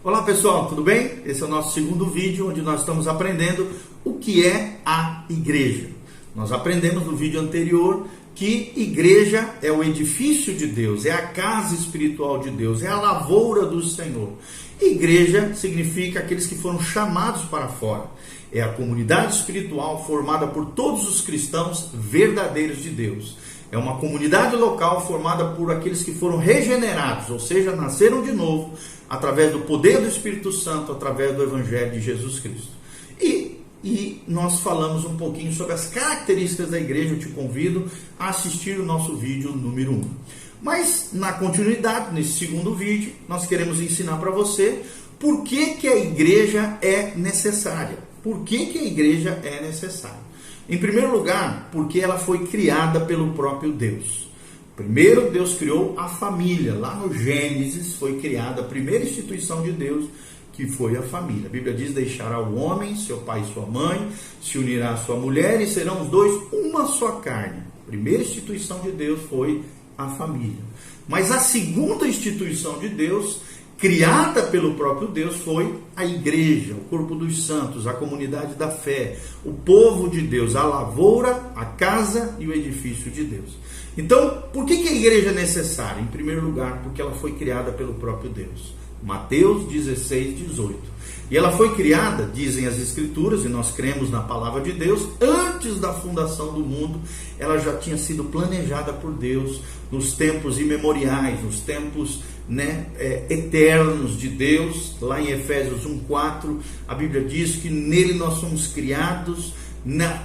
Olá pessoal, tudo bem? Esse é o nosso segundo vídeo onde nós estamos aprendendo o que é a igreja. Nós aprendemos no vídeo anterior que igreja é o edifício de Deus, é a casa espiritual de Deus, é a lavoura do Senhor. Igreja significa aqueles que foram chamados para fora. É a comunidade espiritual formada por todos os cristãos verdadeiros de Deus. É uma comunidade local formada por aqueles que foram regenerados, ou seja, nasceram de novo, através do poder do Espírito Santo, através do Evangelho de Jesus Cristo. E nós falamos um pouquinho sobre as características da igreja. Eu te convido a assistir o nosso vídeo número 1. Mas, na continuidade, nesse segundo vídeo, nós queremos ensinar para você por que a igreja é necessária. Por que a igreja é necessária? Em primeiro lugar, porque ela foi criada pelo próprio Deus. Primeiro, Deus criou a família. Lá no Gênesis foi criada a primeira instituição de Deus, que foi a família. A Bíblia diz: deixará o homem, seu pai e sua mãe, se unirá à sua mulher e serão os dois uma só carne. A primeira instituição de Deus foi a família. Mas a segunda instituição de Deus, criada pelo próprio Deus, foi a igreja, o corpo dos santos, a comunidade da fé, o povo de Deus, a lavoura, a casa e o edifício de Deus. Então, por que a igreja é necessária? Em primeiro lugar, porque ela foi criada pelo próprio Deus. Mateus 16, 18. E ela foi criada, dizem as Escrituras, e nós cremos na palavra de Deus, antes da fundação do mundo. Ela já tinha sido planejada por Deus nos tempos imemoriais, nos tempos eternos de Deus. Lá em Efésios 1:4, a Bíblia diz que nele nós somos criados,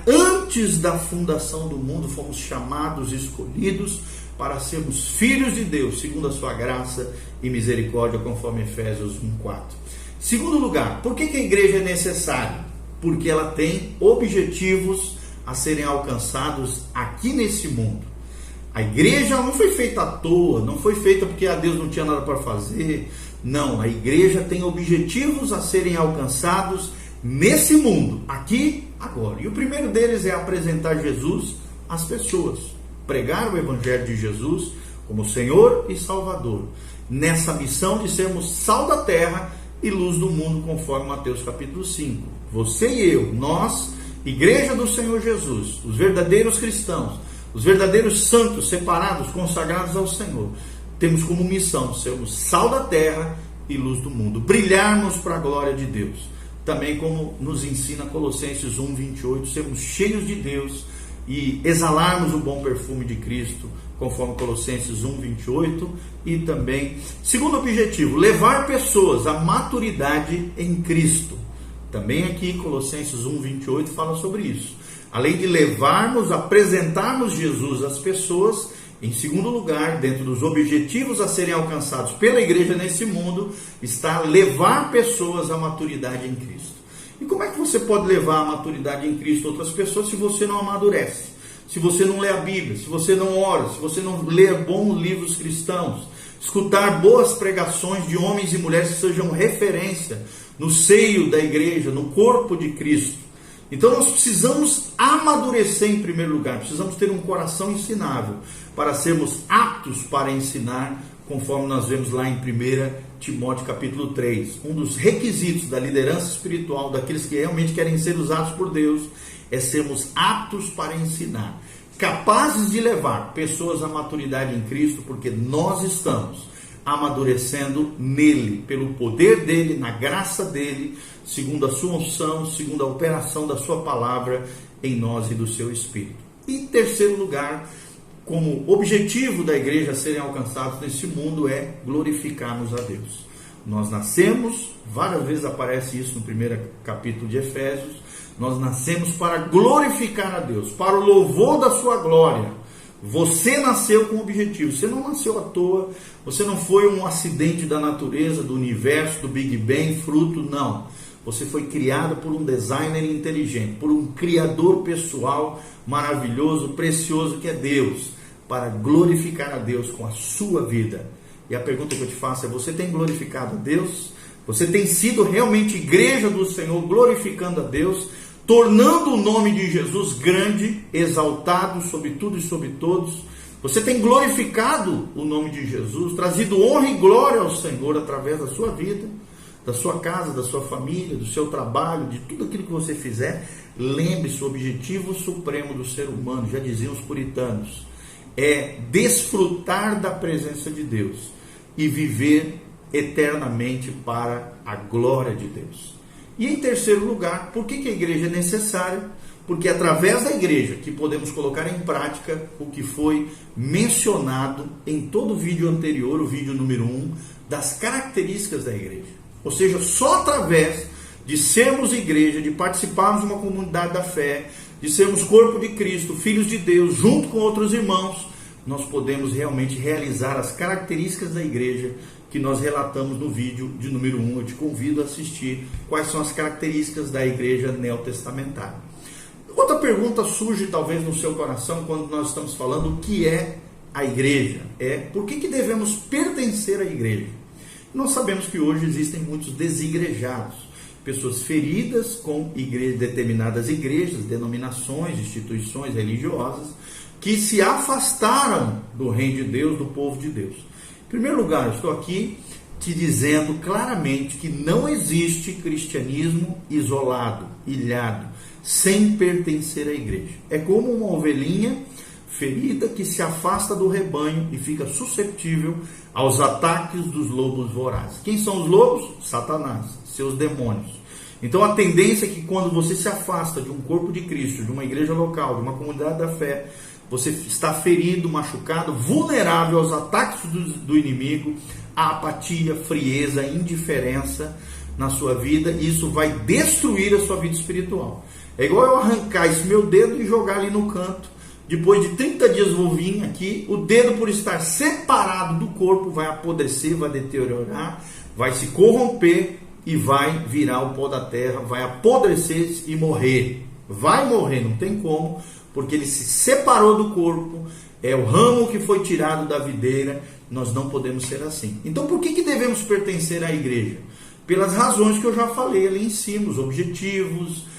antes da fundação do mundo, fomos chamados, escolhidos para sermos filhos de Deus, segundo a sua graça e misericórdia, conforme Efésios 1:4. Segundo lugar, por que a igreja é necessária? Porque ela tem objetivos a serem alcançados aqui nesse mundo. A igreja não foi feita à toa, não foi feita porque Deus não tinha nada para fazer. Não, a igreja tem objetivos a serem alcançados nesse mundo, aqui, agora. E o primeiro deles é apresentar Jesus às pessoas. Pregar o Evangelho de Jesus como Senhor e Salvador. Nessa missão de sermos sal da terra e luz do mundo, conforme Mateus capítulo 5. Você e eu, nós, igreja do Senhor Jesus, os verdadeiros cristãos, os verdadeiros santos, separados, consagrados ao Senhor, temos como missão sermos sal da terra e luz do mundo, brilharmos para a glória de Deus. Também, como nos ensina Colossenses 1:28, sermos cheios de Deus e exalarmos o bom perfume de Cristo, conforme Colossenses 1:28. E também, segundo objetivo, levar pessoas à maturidade em Cristo. Também aqui Colossenses 1:28 fala sobre isso. Além de levarmos, apresentarmos Jesus às pessoas, em segundo lugar, dentro dos objetivos a serem alcançados pela igreja nesse mundo, está levar pessoas à maturidade em Cristo. E como é que você pode levar à maturidade em Cristo outras pessoas se você não amadurece? Se você não lê a Bíblia, se você não ora, se você não lê bons livros cristãos, escutar boas pregações de homens e mulheres que sejam referência no seio da igreja, no corpo de Cristo. Então nós precisamos amadurecer em primeiro lugar, precisamos ter um coração ensinável para sermos aptos para ensinar, conforme nós vemos lá em 1 Timóteo capítulo 3. Um dos requisitos da liderança espiritual, daqueles que realmente querem ser usados por Deus, é sermos aptos para ensinar, capazes de levar pessoas à maturidade em Cristo, porque nós estamos amadurecendo nele, pelo poder dele, na graça dele, segundo a sua unção, segundo a operação da sua palavra em nós e do seu Espírito. E em terceiro lugar, como objetivo da igreja serem alcançados nesse mundo, é glorificarmos a Deus. Nós nascemos, várias vezes aparece isso no primeiro capítulo de Efésios, nós nascemos para glorificar a Deus, para o louvor da sua glória. Você nasceu com um objetivo, você não nasceu à toa, você não foi um acidente da natureza, do universo, do Big Bang, fruto, não. Você foi criado por um designer inteligente, por um criador pessoal maravilhoso, precioso, que é Deus, para glorificar a Deus com a sua vida. E a pergunta que eu te faço é: você tem glorificado a Deus? Você tem sido realmente igreja do Senhor, glorificando a Deus, tornando o nome de Jesus grande, exaltado sobre tudo e sobre todos? Você tem glorificado o nome de Jesus, trazido honra e glória ao Senhor através da sua vida? da sua casa, da sua família, do seu trabalho, de tudo aquilo que você fizer, lembre-se, o objetivo supremo do ser humano, já diziam os puritanos, é desfrutar da presença de Deus e viver eternamente para a glória de Deus. E em terceiro lugar, por que a igreja é necessária? Porque é através da igreja que podemos colocar em prática o que foi mencionado em todo o vídeo anterior, o vídeo número 1, das características da igreja. Ou seja, só através de sermos igreja, de participarmos de uma comunidade da fé, de sermos corpo de Cristo, filhos de Deus, junto com outros irmãos, nós podemos realmente realizar as características da igreja que nós relatamos no vídeo de número 1. Eu te convido a assistir quais são as características da igreja neotestamentária. Outra pergunta surge talvez no seu coração quando nós estamos falando o que é a igreja. Por que devemos pertencer à igreja? Nós sabemos que hoje existem muitos desigrejados, pessoas feridas com determinadas igrejas, denominações, instituições religiosas, que se afastaram do reino de Deus, do povo de Deus. Em primeiro lugar, eu estou aqui te dizendo claramente que não existe cristianismo isolado, ilhado, sem pertencer à igreja. É como uma ovelhinha ferida que se afasta do rebanho e fica suscetível aos ataques dos lobos vorazes. Quem são os lobos? Satanás, seus demônios. Então a tendência é que quando você se afasta de um corpo de Cristo, de uma igreja local, de uma comunidade da fé, você está ferido, machucado, vulnerável aos ataques do inimigo, a apatia, frieza, indiferença na sua vida, e isso vai destruir a sua vida espiritual. É igual eu arrancar esse meu dedo e jogar ali no canto. Depois de 30 dias vou vir aqui, o dedo, por estar separado do corpo, vai apodrecer, vai deteriorar, vai se corromper e vai virar o pó da terra, vai apodrecer e morrer. Vai morrer, não tem como, porque ele se separou do corpo, é o ramo que foi tirado da videira. Nós não podemos ser assim. Então por que devemos pertencer à igreja? Pelas razões que eu já falei ali em cima, os objetivos,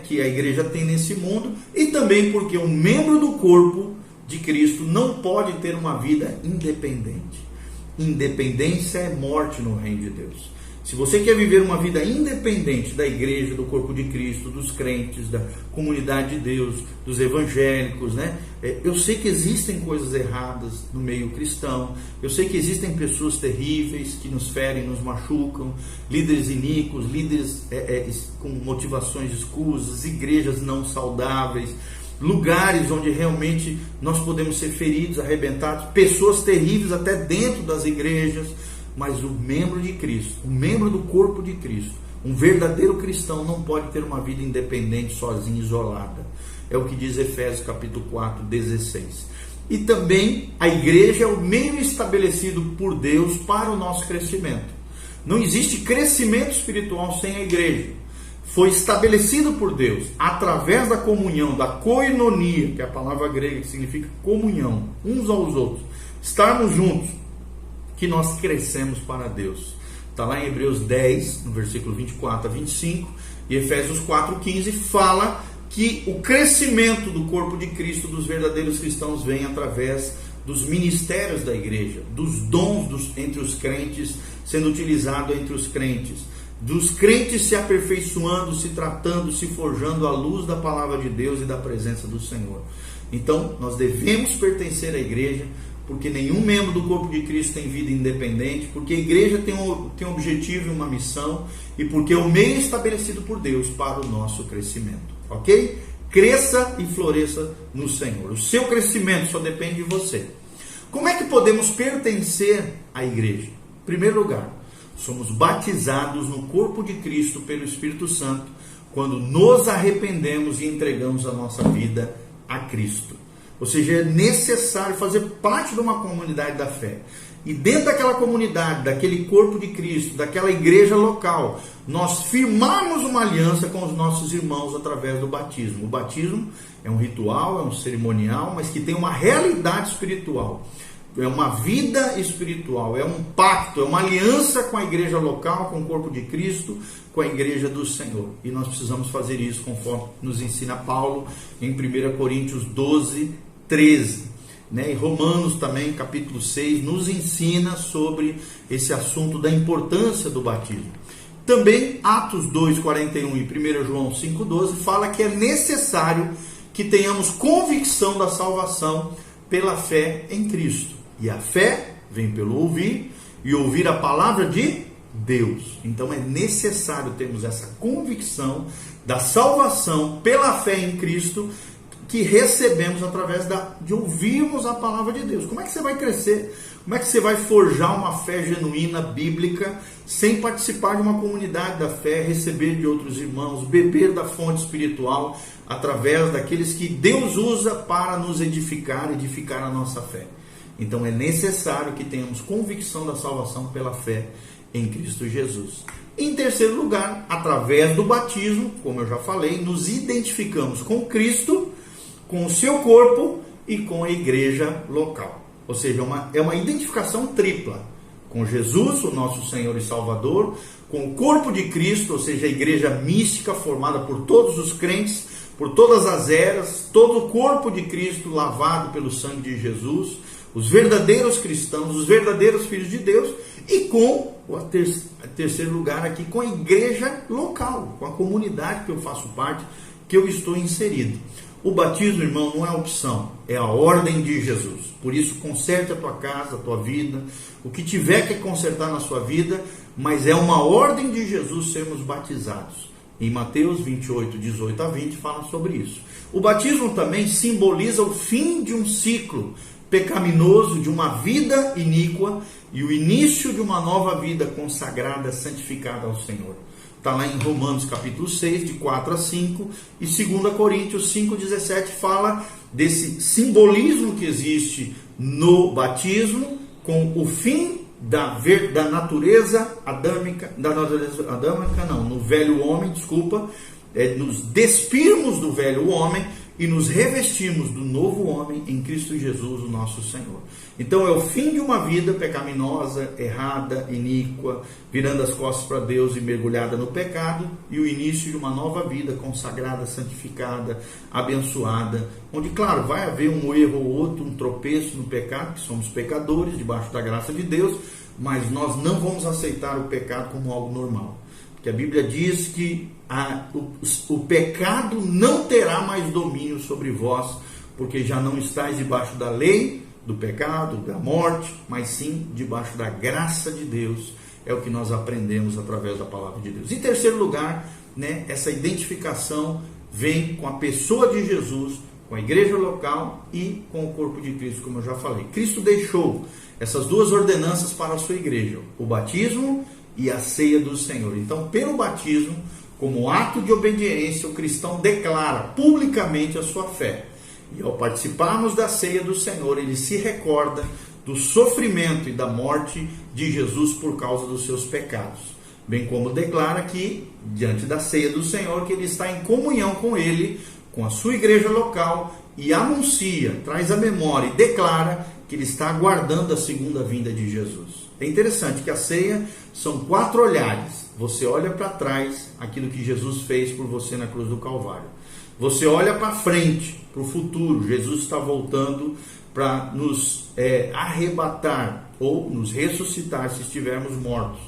que a igreja tem nesse mundo, e também porque um membro do corpo de Cristo não pode ter uma vida independente. Independência é morte no reino de Deus. Se você quer viver uma vida independente da igreja, do corpo de Cristo, dos crentes, da comunidade de Deus, dos evangélicos, eu sei que existem coisas erradas no meio cristão, eu sei que existem pessoas terríveis que nos ferem, nos machucam, líderes iníquos, líderes com motivações escusas, igrejas não saudáveis, lugares onde realmente nós podemos ser feridos, arrebentados, pessoas terríveis até dentro das igrejas. Mas o membro de Cristo, o membro do corpo de Cristo, um verdadeiro cristão não pode ter uma vida independente, sozinho, isolada. É o que diz Efésios capítulo 4, 16. E também a igreja é o meio estabelecido por Deus para o nosso crescimento. Não existe crescimento espiritual sem a igreja. Foi estabelecido por Deus através da comunhão, da koinonia, que é a palavra grega que significa comunhão, uns aos outros. Estarmos juntos, que nós crescemos para Deus. Está lá em Hebreus 10, no versículo 24 a 25, e Efésios 4:15 fala que o crescimento do corpo de Cristo, dos verdadeiros cristãos, vem através dos ministérios da igreja, dos dons entre os crentes, sendo utilizado entre os crentes, dos crentes se aperfeiçoando, se tratando, se forjando à luz da palavra de Deus e da presença do Senhor. Então, nós devemos pertencer à igreja, porque nenhum membro do corpo de Cristo tem vida independente, porque a igreja tem um objetivo e uma missão, e porque é o meio estabelecido por Deus para o nosso crescimento, ok? Cresça e floresça no Senhor. O seu crescimento só depende de você. Como é que podemos pertencer à igreja? Em primeiro lugar, somos batizados no corpo de Cristo pelo Espírito Santo, quando nos arrependemos e entregamos a nossa vida a Cristo. Ou seja, é necessário fazer parte de uma comunidade da fé. E dentro daquela comunidade, daquele corpo de Cristo, daquela igreja local, nós firmarmos uma aliança com os nossos irmãos através do batismo. O batismo é um ritual, é um cerimonial, mas que tem uma realidade espiritual. É uma vida espiritual, é um pacto, é uma aliança com a igreja local, com o corpo de Cristo, com a igreja do Senhor. E nós precisamos fazer isso conforme nos ensina Paulo em 1 Coríntios 12, 13. E Romanos também, capítulo 6, nos ensina sobre esse assunto da importância do batismo. Também Atos 2:41 e 1 João 5:12 fala que é necessário que tenhamos convicção da salvação pela fé em Cristo. E a fé vem pelo ouvir, e ouvir a palavra de Deus. Então é necessário termos essa convicção da salvação pela fé em Cristo, que recebemos através de ouvirmos a palavra de Deus. Como é que você vai crescer? Como é que você vai forjar uma fé genuína, bíblica, sem participar de uma comunidade da fé, receber de outros irmãos, beber da fonte espiritual, através daqueles que Deus usa para nos edificar a nossa fé? Então é necessário que tenhamos convicção da salvação pela fé em Cristo Jesus. Em terceiro lugar, através do batismo, como eu já falei, nos identificamos com Cristo, com o seu corpo e com a igreja local. Ou seja, é uma identificação tripla. Com Jesus, o nosso Senhor e Salvador, com o corpo de Cristo, ou seja, a igreja mística formada por todos os crentes, por todas as eras, todo o corpo de Cristo lavado pelo sangue de Jesus, os verdadeiros cristãos, os verdadeiros filhos de Deus, e com, terceiro lugar aqui, com a igreja local, com a comunidade que eu faço parte, que eu estou inserido. O batismo, irmão, não é opção, é a ordem de Jesus. Por isso, conserte a tua casa, a tua vida, o que tiver que consertar na sua vida, mas é uma ordem de Jesus sermos batizados. Em Mateus 28:18-20 fala sobre isso. O batismo também simboliza o fim de um ciclo pecaminoso, de uma vida iníqua, e o início de uma nova vida consagrada, santificada ao Senhor. Está lá em Romanos capítulo 6, de 4-5, e 2 Coríntios 5:17 fala desse simbolismo que existe no batismo, com o fim da natureza adâmica, no velho homem, nos despirmos do velho homem e nos revestimos do novo homem em Cristo Jesus, o nosso Senhor. Então é o fim de uma vida pecaminosa, errada, iníqua, virando as costas para Deus e mergulhada no pecado, e o início de uma nova vida consagrada, santificada, abençoada, onde, claro, vai haver um erro ou outro, um tropeço no pecado, que somos pecadores, debaixo da graça de Deus, mas nós não vamos aceitar o pecado como algo normal. Porque a Bíblia diz que o pecado não terá mais domínio sobre vós, porque já não estáis debaixo da lei, do pecado, da morte, mas sim debaixo da graça de Deus. É o que nós aprendemos através da palavra de Deus. Em terceiro lugar, essa identificação vem com a pessoa de Jesus, com a igreja local e com o corpo de Cristo, como eu já falei. Cristo deixou essas duas ordenanças para a sua igreja, o batismo e a ceia do Senhor. Então, pelo batismo, como ato de obediência, o cristão declara publicamente a sua fé. E ao participarmos da ceia do Senhor, ele se recorda do sofrimento e da morte de Jesus por causa dos seus pecados. Bem como declara que, diante da ceia do Senhor, que ele está em comunhão com ele, com a sua igreja local, e anuncia, traz a memória e declara que ele está aguardando a segunda vinda de Jesus. É interessante que a ceia são 4 olhares. Você olha para trás, aquilo que Jesus fez por você na cruz do Calvário. Você olha para frente, para o futuro. Jesus está voltando para nos arrebatar ou nos ressuscitar se estivermos mortos.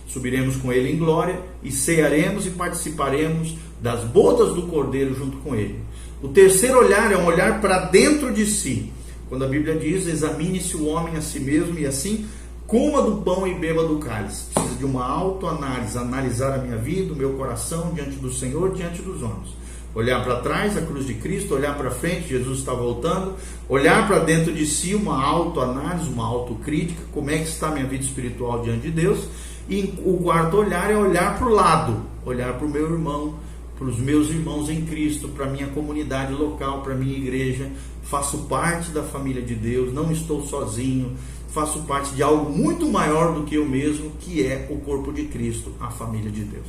Subiremos com ele em glória e cearemos e participaremos das bodas do Cordeiro junto com ele. O terceiro olhar é um olhar para dentro de si. Quando a Bíblia diz, examine-se o homem a si mesmo e assim coma do pão e beba do cálice. Precisa de uma autoanálise, analisar a minha vida, o meu coração diante do Senhor, diante dos homens. Olhar para trás, a cruz de Cristo, olhar para frente, Jesus está voltando, olhar para dentro de si, uma autoanálise, uma autocrítica, como é que está a minha vida espiritual diante de Deus. E o quarto olhar é olhar para o lado, olhar para o meu irmão, para os meus irmãos em Cristo, para a minha comunidade local, para a minha igreja. Faço parte da família de Deus, não estou sozinho, faço parte de algo muito maior do que eu mesmo, que é o corpo de Cristo, a família de Deus.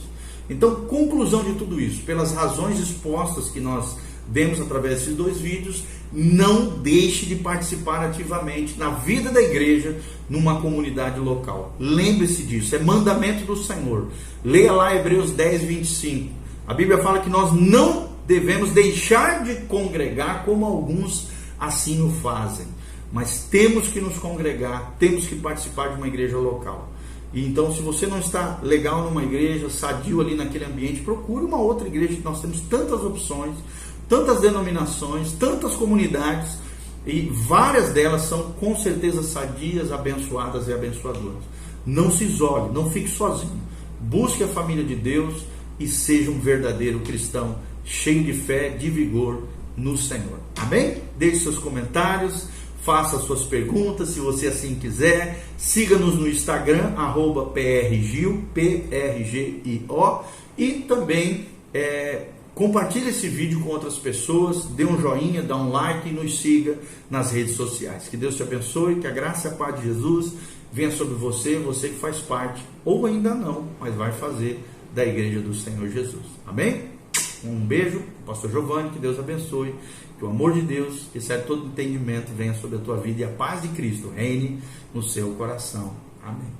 Então, conclusão de tudo isso, pelas razões expostas que nós demos através desses 2 vídeos, não deixe de participar ativamente na vida da igreja, numa comunidade local. Lembre-se disso, é mandamento do Senhor. Leia lá Hebreus 10:25. A Bíblia fala que nós não devemos deixar de congregar como alguns assim o fazem, mas temos que nos congregar, temos que participar de uma igreja local. E então, se você não está legal numa igreja, sadio ali naquele ambiente, procure uma outra igreja, que nós temos tantas opções, tantas denominações, tantas comunidades, e várias delas são com certeza sadias, abençoadas e abençoadoras. Não se isole, não fique sozinho. Busque a família de Deus e seja um verdadeiro cristão, cheio de fé, de vigor no Senhor. Amém? Deixe seus comentários, faça suas perguntas, se você assim quiser. Siga-nos no Instagram, @PRGio, PRGIO, e também compartilhe esse vídeo com outras pessoas, dê um joinha, dá um like e nos siga nas redes sociais. Que Deus te abençoe, que a graça e a paz de Jesus venha sobre você, você que faz parte, ou ainda não, mas vai fazer, da Igreja do Senhor Jesus. Amém? Um beijo, pastor Giovanni, que Deus abençoe, que o amor de Deus, que excede todo entendimento, venha sobre a tua vida e a paz de Cristo reine no seu coração. Amém.